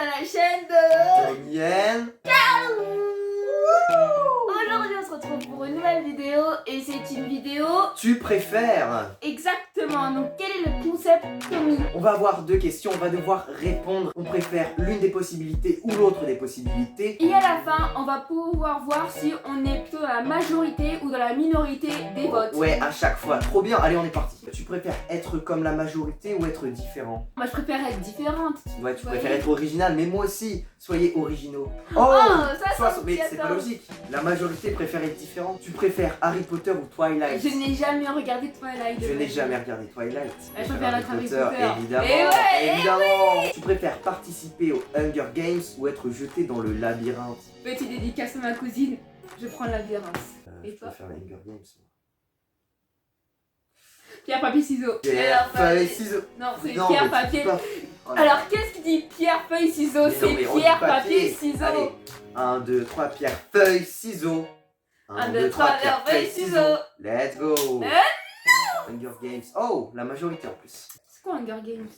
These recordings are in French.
dans la chaîne de Tomienne. Aujourd'hui on se retrouve pour une nouvelle vidéo et c'est une vidéo Tu préfères? exactement. Donc quel est le concept, Tommy? On va avoir deux questions, on va devoir répondre. On préfère l'une des possibilités ou l'autre des possibilités. Et à la fin on va pouvoir voir si on est plutôt dans la majorité ou dans la minorité des votes. Ouais, à chaque fois. Trop bien, allez on est parti. Tu préfères être comme la majorité ou être différent? Moi je préfère être différente. Ouais, tu Ouais. préfères être original, mais moi aussi. Soyez originaux. Ça Mais c'est pas logique. La majorité préfère être différente. Tu préfères Harry Potter ou Twilight? Je n'ai jamais regardé Twilight. Je n'ai jamais regardé Twilight. Je préfère être Harry Potter. Évidemment. Et ouais, évidemment. Tu préfères participer aux Hunger Games ou être jeté dans le labyrinthe? Petite dédicace à ma cousine, je prends la virence. Et Je toi? préfère les Hunger Games. Pierre, papier, ciseaux. Pierre, feuille, ciseaux. Non, c'est Non, pierre, mais tu papier. peux pas. Oh là. Alors, qu'est-ce qui dit pierre, feuille, ciseaux? Mais non, C'est mais on dit pierre, papier, ciseaux. Allez, 1, 2, 3, pierre, feuille, ciseaux. 1, 2, 3, pierre, feuille, ciseaux. Let's go. Mais Hunger Games. Oh, la majorité en plus. c'est quoi Hunger Games?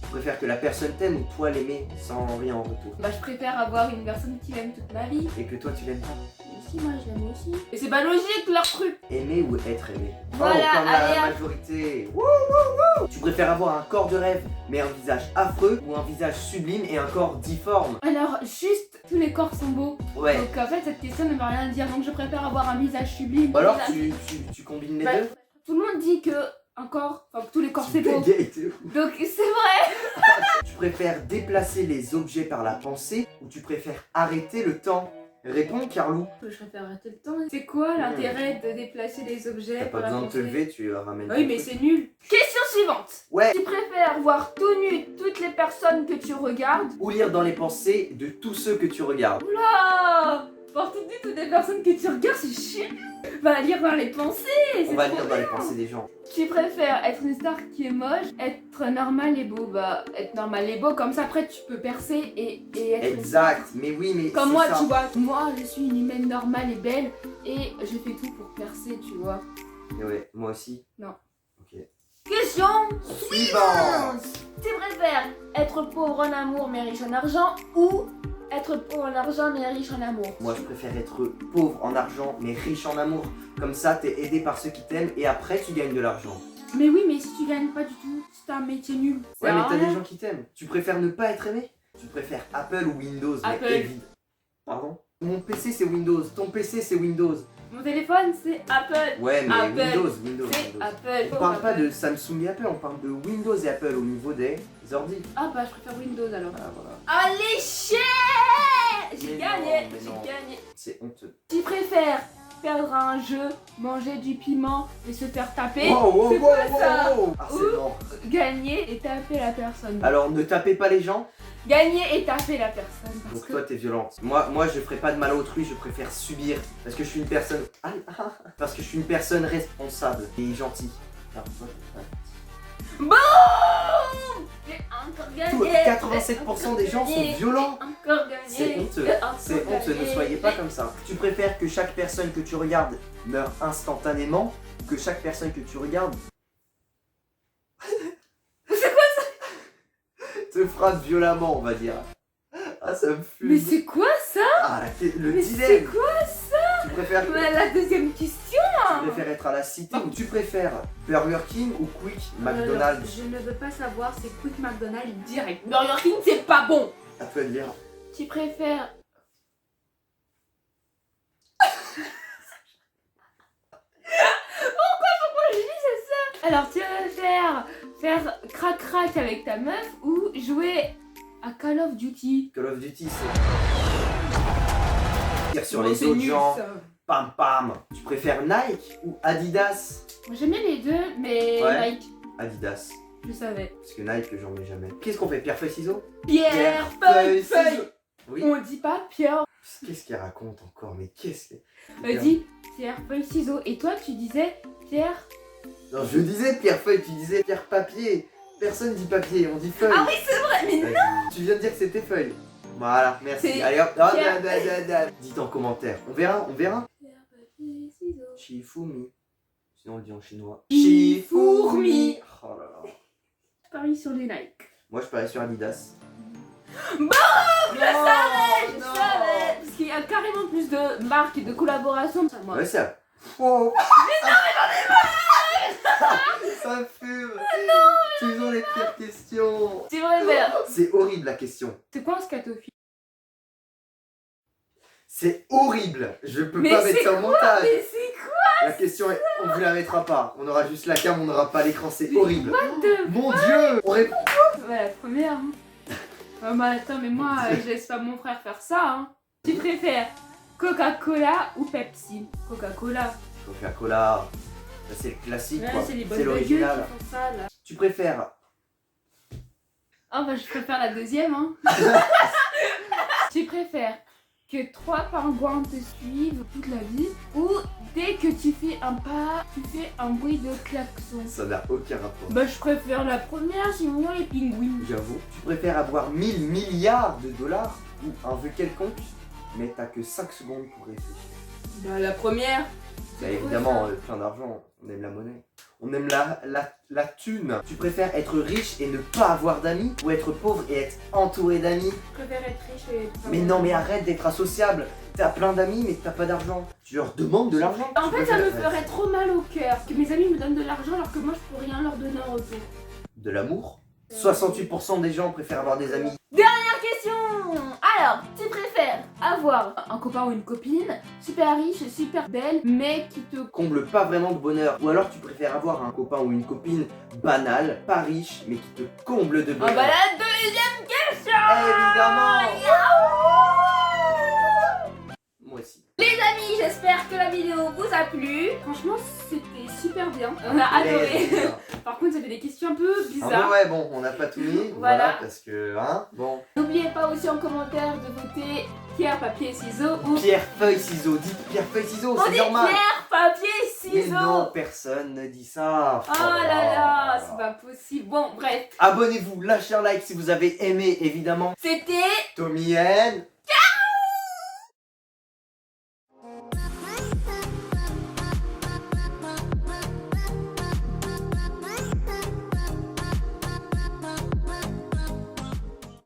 Tu préfères que la personne t'aime ou toi l'aimer sans rien en retour? Bah, je préfère avoir une personne qui m'aime toute ma vie. Et que toi tu l'aimes pas? Mais si, moi, je l'aime aussi. Et c'est pas logique, leur truc. Aimer ou être aimé? Voilà, Oh, comme allez, la hop. majorité. Wouh, wouh, wouh. Tu préfères avoir un corps de rêve mais un visage affreux ou un visage sublime et un corps difforme? Alors, juste, tous les corps sont beaux. Ouais. Donc, en fait, cette question ne veut rien dire. Donc, je préfère avoir un visage sublime. Ou alors un visage- tu combines les Bah, deux? Tout le monde dit que un corps, enfin, que tous les corps, c'est Tu beau. bégayes, t'es ouf. Donc, c'est vrai. Tu préfères déplacer les objets par la pensée ou tu préfères arrêter le temps? Réponds Carlou. Je préfère arrêter le temps. C'est quoi l'intérêt de déplacer les objets? T'as pas par la besoin de te pensée? lever, tu ramènes. Oui, ton mais truc. c'est nul. Question suivante. Ouais. Tu préfères voir tout nu toutes les personnes que tu regardes? Ou lire dans les pensées de tous ceux que tu regardes. Oula! Voir tout nu toutes les personnes que tu regardes, c'est chiant. Va lire dans les pensées. On c'est va trop lire dans les bien. pensées des gens. Tu préfères être une star qui est moche, être normal et beau? Bah, être normal et beau, comme ça après tu peux percer et être une Exact, mais oui, mais Comme c'est moi, ça. tu vois, moi je suis une humaine normale et belle et je fais tout pour percer, tu vois. Et ouais, moi aussi. Non. Ok. Question Suivant. Tu préfères être pauvre en amour mais riche en argent ou être pauvre en argent mais riche en amour? Moi, je préfère être pauvre en argent, mais riche en amour. Comme ça, t'es aidé par ceux qui t'aiment et après, tu gagnes de l'argent. Mais oui, mais si tu gagnes pas du tout, c'est un métier nul. Ouais, Ça mais sert à t'as rien. des gens qui t'aiment. Tu préfères ne pas être aimé? Tu préfères Apple ou Windows? Apple. Mais évidemment. Pardon? Mon PC, c'est Windows. Ton PC, c'est Windows. Mon téléphone c'est Apple. Ouais, mais Apple. Windows. C'est Apple. On parle pas de Samsung et Apple, on parle de Windows et Apple au niveau des ordi. Ah bah je préfère Windows alors. Ah, voilà. Allez, chier! J'ai Mais gagné, non, mais j'ai non. gagné. C'est honteux. Tu préfères perdre à un jeu, manger du piment et se faire taper, Wow, c'est quoi ça? Harcèlement. Gagner et taper la personne. Alors, ne tapez pas les gens. Gagner et taper la personne. Parce Donc que toi t'es violente. Moi je ferai pas de mal à autrui, je préfère subir. Parce que je suis une personne. Parce que je suis une personne responsable et gentille. Alors, toi, BOUM! J'ai encore Tout- gagné. 87% des gens sont violents. Encore gagné. C'est honteux. J'ai encore C'est honteux, ne gagné. soyez pas comme ça. Tu préfères que chaque personne que tu regardes meure instantanément ou que chaque personne que tu regardes te frappe violemment, on va dire. Ah, ça me fume. Mais c'est quoi ça? Ah, le Mais c'est dilemme. quoi ça? Tu préfères, Mais la deuxième question. tu préfères être à la cité ou tu préfères Burger King ou Quick McDonald's? Je ne veux pas savoir, c'est Quick McDonald's direct. Burger King c'est pas bon. À toi de dire. Tu préfères... Pourquoi je dis ça? Alors tu préfères faire crac-crac avec ta meuf ou jouer à Call of Duty? Call of Duty, c'est tire sur Oh, les c'est autres nul, gens. ça. Pam pam. Tu préfères Nike ou Adidas? Moi, j'aime bien les deux, mais Ouais. Nike, Adidas. je savais. Parce que Nike, j'en mets jamais. Qu'est-ce qu'on fait? Pierre, feuille, ciseaux? Pierre, feuille, feuille. ciseaux. Oui. On dit pas Pierre. Qu'est-ce qu'elle raconte encore? Mais qu'est-ce que. Dis Pierre, feuille, ciseaux. Et toi, tu disais Pierre. Non, je disais pierre, feuille, tu disais pierre, papier. Personne dit papier, on dit feuille. Ah oui, c'est vrai, mais non. Vas-y. Tu viens de dire que c'était feuille. Voilà, merci. C'est Allez hop. pierre. Dites en commentaire. On verra, on verra. Pierre, papier, ciseaux. Shifumi. Sinon on le dit en chinois. Shifurmi. Oh là là. sur les Nike. Moi, je parie sur Adidas. Bon, je savais, parce qu'il y a carrément plus de marques et de collaborations. Moi. Ouais, ça. Oh. Mais non, mais j'en ai marre. Ça fume. Toujours les pires questions. C'est vrai, mais C'est horrible la question. c'est quoi un scatophile? C'est horrible. Je peux Mais pas mettre c'est ça au montage. Mais c'est quoi? La question est, on vous la mettra pas. On aura juste la cam, on n'aura pas l'écran. C'est Mais horrible. what the- Mon Dieu. On répond. Ouais, la première. Hein. Bah attends, mais moi, je laisse pas mon frère faire ça. Hein. Tu préfères Coca-Cola ou Pepsi? Coca-Cola. Coca-Cola. Ça, c'est le classique, Ouais, quoi. c'est les bonnes C'est gueules qui l'original. font ça, là. Tu préfères Ah bah je préfère la deuxième, hein. Tu préfères que 3 pingouins te suivent toute la vie ou dès que tu fais un pas, tu fais un bruit de klaxon? Ça n'a aucun rapport. Bah je préfère la première, sinon les pingouins. J'avoue. Tu préfères avoir 1000 milliards de dollars ou un vœu quelconque, mais t'as que 5 secondes pour réfléchir. Bah la première. Bah évidemment, plein d'argent, on aime la monnaie. On aime la thune. Tu préfères être riche et ne pas avoir d'amis ou être pauvre et être entouré d'amis? Je préfère être riche et... Mais non, mais arrête d'être associable. T'as plein d'amis mais t'as pas d'argent. Tu leur demandes de l'argent. En Tu fait ça me préfères- ferait trop mal au cœur que mes amis me donnent de l'argent alors que moi je peux rien leur donner en retour. De l'amour. 68% des gens préfèrent avoir des amis. Dernière question. Alors, tu préfères avoir un copain ou une copine super riche, super belle, mais qui te... Comble pas vraiment de bonheur. Ou alors tu préfères avoir un copain ou une copine banale, pas riche, mais qui te comble de Ah bonheur. bah la deuxième question. Évidemment. Moi aussi. Les amis, j'espère que la vidéo vous a plu. Franchement, c'était super bien. On a adoré. Par contre, c'était des questions un peu Ah bizarres. bah ouais, bon, on n'a pas tout mis, voilà, parce que, hein, bon. N'oubliez pas aussi en commentaire de voter pierre, papier, ciseaux ou... Pierre, feuille, ciseaux, dites pierre, feuille, ciseaux, On c'est dit normal. pierre, papier, Mais ciseaux. non, personne ne dit ça. Oh là là, c'est pas possible. Bon, bref. Abonnez-vous, lâchez un like si vous avez aimé, évidemment. C'était... Tommy N.